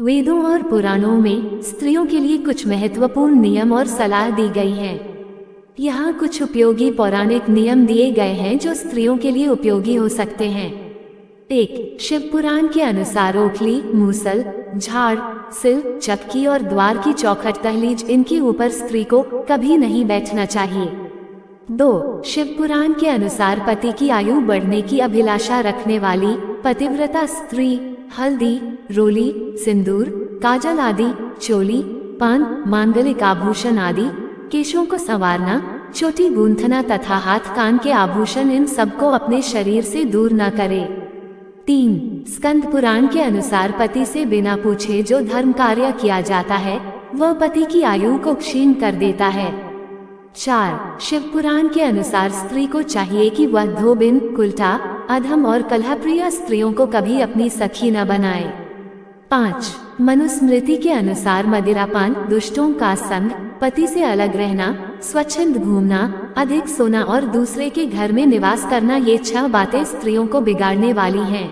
वेदों और पुराणों में स्त्रियों के लिए कुछ महत्वपूर्ण नियम और सलाह दी गई है। यहाँ कुछ उपयोगी पौराणिक नियम दिए गए हैं जो स्त्रियों के लिए उपयोगी हो सकते हैं। 1. शिव पुराण के अनुसार ओखली, मूसल, झाड़, सिल, चक्की और द्वार की चौखट दहलीज इनके ऊपर स्त्री को कभी नहीं बैठना चाहिए। 2. शिव पुराण के अनुसार पति की आयु बढ़ने की अभिलाषा रखने वाली पतिव्रता स्त्री हल्दी, रोली, सिंदूर, काजल आदि, चोली, पान, मांगलिक आभूषण आदि, केशों को संवारना, चोटी गूंथना तथा हाथ कान के आभूषण इन सबको अपने शरीर से दूर न करे। 3. स्कंद पुराण के अनुसार पति से बिना पूछे जो धर्म कार्य किया जाता है वह पति की आयु को क्षीण कर देता है। 4. शिव पुराण के अनुसार स्त्री को चाहिए कि वह धोबिन, कुल्टा, अधम और कलहप्रिय स्त्रियों को कभी अपनी सखी न बनाए। 5. मनुस्मृति के अनुसार मदिरापान, दुष्टों का संग, पति से अलग रहना, स्वच्छंद घूमना, अधिक सोना और दूसरे के घर में निवास करना ये 6 बातें स्त्रियों को बिगाड़ने वाली हैं।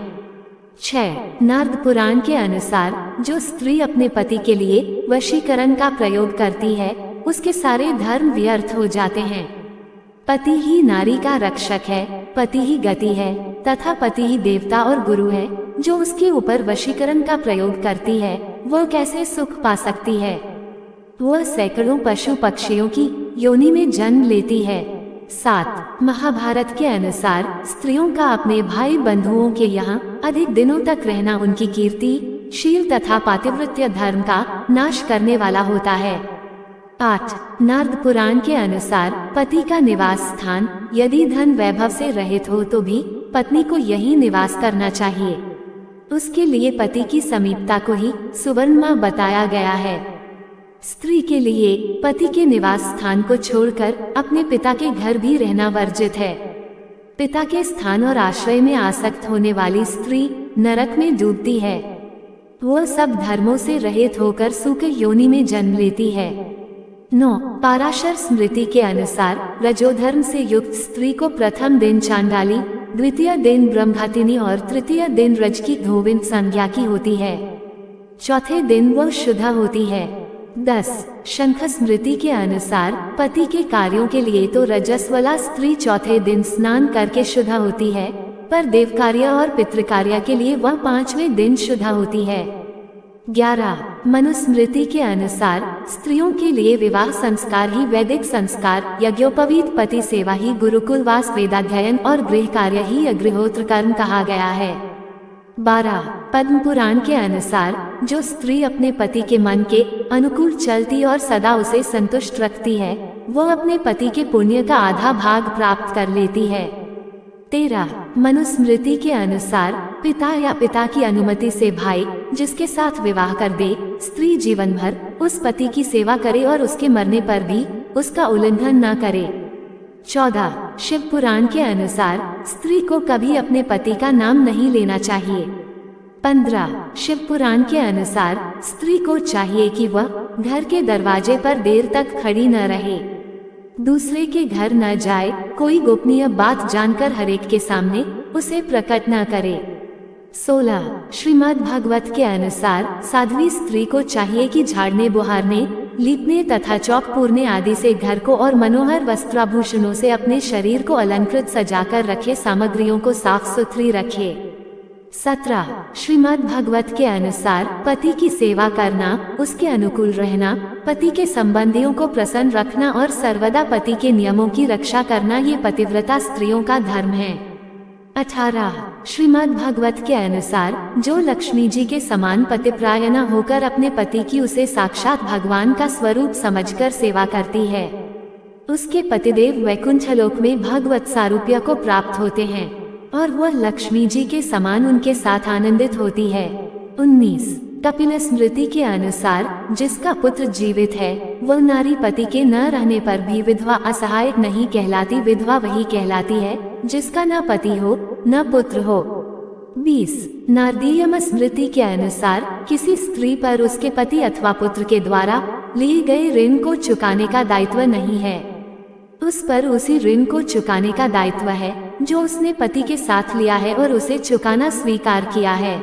6. नारद पुराण के अनुसार जो स्त्री अपने पति के लिए वशीकरण का प्रयोग करती है उसके सारे धर्म व्यर्थ हो जाते हैं। पति ही नारी का रक्षक है, पति ही गति है तथा पति ही देवता और गुरु है। जो उसके ऊपर वशीकरण का प्रयोग करती है वह कैसे सुख पा सकती है। वह सैकड़ों पशु पक्षियों की योनि में जन्म लेती है। 7. महाभारत के अनुसार स्त्रियों का अपने भाई बंधुओं के यहाँ अधिक दिनों तक रहना उनकी कीर्ति, शील तथा पातिव्रत्य धर्म का नाश करने वाला होता है। 8. नारद पुराण के अनुसार पति का निवास स्थान यदि धन वैभव से रहित हो तो भी पत्नी को यही निवास करना चाहिए। उसके लिए पति की समीपता को ही सुवर्णमा बताया गया है। स्त्री के लिए पति के निवास स्थान को छोड़कर अपने पिता के घर भी रहना वर्जित है। पिता के स्थान और आश्रय में आसक्त होने वाली स्त्री नरक में डूबती है। वह सब धर्मों से रहित होकर सूखे योनि में जन्म लेती है। 9. पाराशर स्मृति के अनुसार रजोधर्म से युक्त स्त्री को प्रथम दिन चांडाली, द्वितीय दिन ब्रह्मघातिनी और तृतीय दिन रज की धोबिन संज्ञा की होती है। चौथे दिन वह शुद्ध होती है। 10. शंख स्मृति के अनुसार पति के कार्यों के लिए तो रजस्वला स्त्री चौथे दिन स्नान करके शुद्ध होती है, पर देव कार्य और पितृकार्य के लिए वह 5वें दिन शुद्ध होती है। 11. मनुस्मृति के अनुसार स्त्रियों के लिए विवाह संस्कार ही वैदिक संस्कार, यज्ञोपवीत पति सेवा ही गुरुकुलवास, वेदाध्ययन और गृह कार्य ही अग्निहोत्र कर्म कहा गया है। 12. पद्म पुराण के अनुसार जो स्त्री अपने पति के मन के अनुकूल चलती और सदा उसे संतुष्ट रखती है वह अपने पति के पुण्य का आधा भाग प्राप्त कर लेती है। 13. मनुस्मृति के अनुसार पिता या पिता की अनुमति से भाई जिसके साथ विवाह कर दे स्त्री जीवन भर उस पति की सेवा करे और उसके मरने पर भी उसका उल्लंघन न करे। 14. शिव पुराण के अनुसार स्त्री को कभी अपने पति का नाम नहीं लेना चाहिए। 15. शिव पुराण के अनुसार स्त्री को चाहिए कि वह घर के दरवाजे पर देर तक खड़ी न रहे, दूसरे के घर न जाए, कोई गोपनीय बात जानकर हरेक के सामने उसे प्रकट न करे। 16. श्रीमद् भागवत के अनुसार साध्वी स्त्री को चाहिए कि झाड़ने, बुहारने, लीपने तथा चौक पूरने आदि से घर को और मनोहर वस्त्राभूषणों से अपने शरीर को अलंकृत सजाकर रखे, सामग्रियों को साफ सुथरी रखे। 17. श्रीमद् भागवत के अनुसार पति की सेवा करना, उसके अनुकूल रहना, पति के संबंधियों को प्रसन्न रखना और सर्वदा पति के नियमों की रक्षा करना ये पतिव्रता स्त्रियों का धर्म है। 18. श्रीमद् भागवत के अनुसार जो लक्ष्मी जी के समान पतिप्रायण होकर अपने पति की उसे साक्षात भगवान का स्वरूप समझकर सेवा करती है उसके पतिदेव वैकुंठ लोक में भगवत सारूप्य को प्राप्त होते हैं और वह लक्ष्मी जी के समान उनके साथ आनंदित होती है। 19. कपिल स्मृति के अनुसार जिसका पुत्र जीवित है वह नारी पति के न रहने पर भी विधवा असहायक नहीं कहलाती, विधवा वही कहलाती है जिसका न पति हो न पुत्र हो। 20. नारदीयम स्मृति के अनुसार किसी स्त्री पर उसके पति अथवा पुत्र के द्वारा लिए गए ऋण को चुकाने का दायित्व नहीं है, उस पर उसी ऋण को चुकाने का दायित्व है जो उसने पति के साथ लिया है और उसे चुकाना स्वीकार किया है।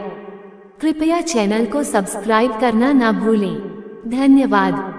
कृपया चैनल को सब्सक्राइब करना ना भूलें। धन्यवाद।